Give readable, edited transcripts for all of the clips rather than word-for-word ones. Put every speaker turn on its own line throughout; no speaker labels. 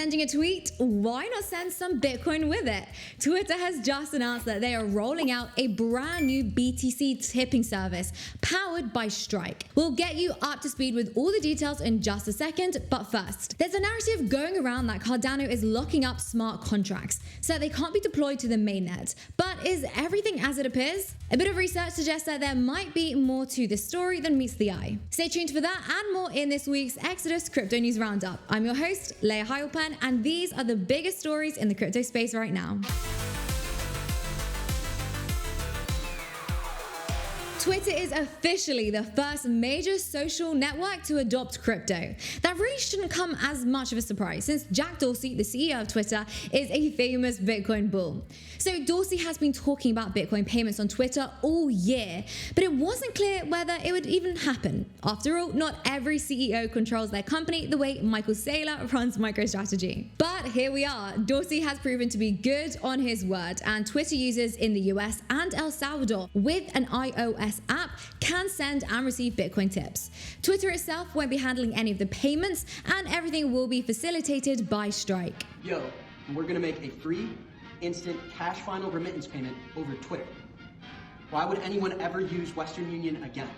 Sending a tweet? Why not send some Bitcoin with it? Twitter has just announced that they are rolling out a brand new BTC tipping service powered by Strike. We'll get you up to speed with all the details in just a second, but first, there's a narrative going around that Cardano is locking up smart contracts so that they can't be deployed to the mainnet. But is everything as it appears? A bit of research suggests that there might be more to this story than meets the eye. Stay tuned for that and more in this week's Exodus Crypto News Roundup. I'm your host, Leah Heilpan, and these are the biggest stories in the crypto space right now. Twitter is officially the first major social network to adopt crypto. That really shouldn't come as much of a surprise since Jack Dorsey, the CEO of Twitter, is a famous Bitcoin bull. So Dorsey has been talking about Bitcoin payments on Twitter all year, but it wasn't clear whether it would even happen. After all, not every CEO controls their company the way Michael Saylor runs MicroStrategy. But here we are. Dorsey has proven to be good on his word, and Twitter users in the US and El Salvador with an iOS app can send and receive Bitcoin tips. Twitter itself won't be handling any of the payments, and everything will be facilitated by Strike.
Yo, we're gonna make a free, instant cash final remittance payment over Twitter. Why would anyone ever use Western Union again?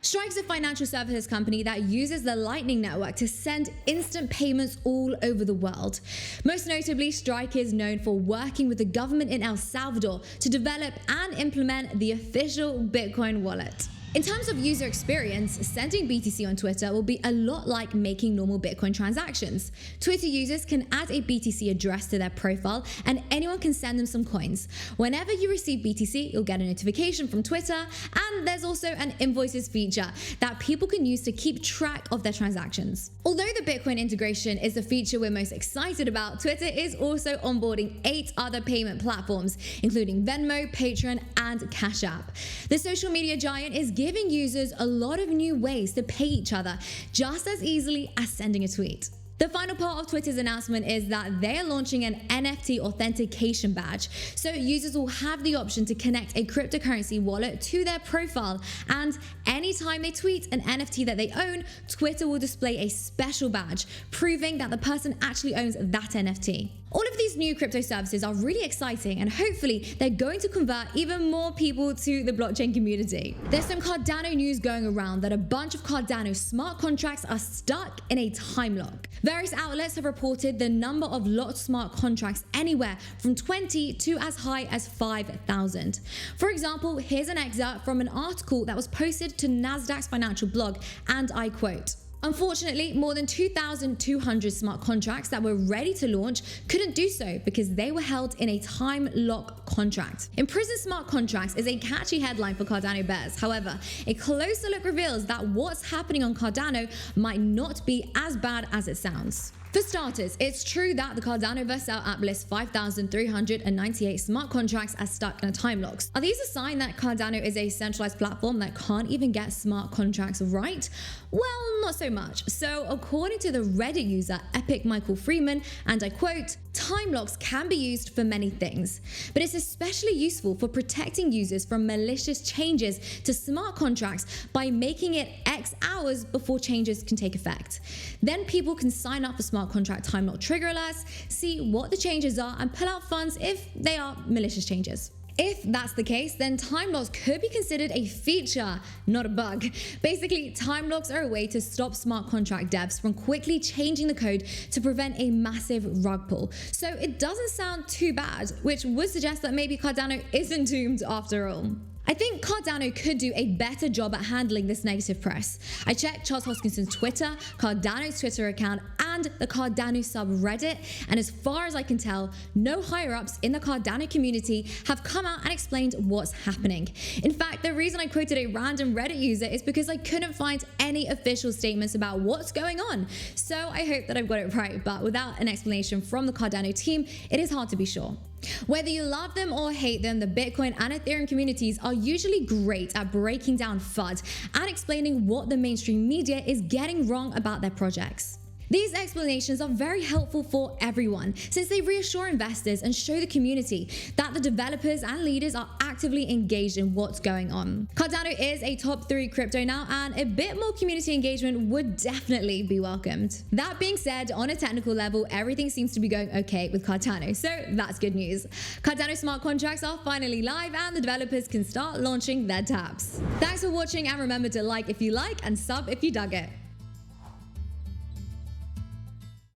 Strike's a financial services company that uses the Lightning Network to send instant payments all over the world. Most notably, Strike is known for working with the government in El Salvador to develop and implement the official Bitcoin wallet. In terms of user experience, sending BTC on Twitter will be a lot like making normal Bitcoin transactions. Twitter users can add a BTC address to their profile and anyone can send them some coins. Whenever you receive BTC, you'll get a notification from Twitter, and there's also an invoices feature that people can use to keep track of their transactions. Although the Bitcoin integration is the feature we're most excited about, Twitter is also onboarding 8 other payment platforms, including Venmo, Patreon, and Cash App. The social media giant is giving users a lot of new ways to pay each other just as easily as sending a tweet. The final part of Twitter's announcement is that they are launching an NFT authentication badge, so users will have the option to connect a cryptocurrency wallet to their profile, and anytime they tweet an NFT that they own, Twitter will display a special badge proving that the person actually owns that NFT. All of these new crypto services are really exciting, and hopefully they're going to convert even more people to the blockchain community. There's some Cardano news going around that a bunch of Cardano smart contracts are stuck in a time lock. Various outlets have reported the number of locked smart contracts anywhere from 20 to as high as 5,000. For example, here's an excerpt from an article that was posted to Nasdaq's financial blog, and I quote, "Unfortunately, more than 2,200 smart contracts that were ready to launch couldn't do so because they were held in a time lock contract." Imprisoned smart contracts is a catchy headline for Cardano bears. However, a closer look reveals that what's happening on Cardano might not be as bad as it sounds. For starters, it's true that the Cardano Vercel app lists 5,398 smart contracts as stuck in a time lock. Are these a sign that Cardano is a centralized platform that can't even get smart contracts right? Well, not so much. So according to the Reddit user Epic Michael Freeman, and I quote, "Time locks can be used for many things, but it's especially useful for protecting users from malicious changes to smart contracts by making it X hours before changes can take effect. Then people can sign up for smart contract time lock trigger alerts, see what the changes are, and pull out funds if they are malicious changes." If that's the case, then time locks could be considered a feature, not a bug. Basically, time locks are a way to stop smart contract devs from quickly changing the code to prevent a massive rug pull. So it doesn't sound too bad, which would suggest that maybe Cardano isn't doomed after all. I think Cardano could do a better job at handling this negative press. I checked Charles Hoskinson's Twitter, Cardano's Twitter account, and the Cardano subreddit, and as far as I can tell, no higher-ups in the Cardano community have come out and explained what's happening. In fact, the reason I quoted a random Reddit user is because I couldn't find any official statements about what's going on. So I hope that I've got it right, but without an explanation from the Cardano team, it is hard to be sure. Whether you love them or hate them, the Bitcoin and Ethereum communities are usually great at breaking down FUD and explaining what the mainstream media is getting wrong about their projects. These explanations are very helpful for everyone since they reassure investors and show the community that the developers and leaders are actively engaged in what's going on. Cardano is a top 3 crypto now, and a bit more community engagement would definitely be welcomed. That being said, on a technical level, everything seems to be going okay with Cardano, so that's good news. Cardano smart contracts are finally live and the developers can start launching their taps. Thanks for watching, and remember to like if you like and sub if you dug it.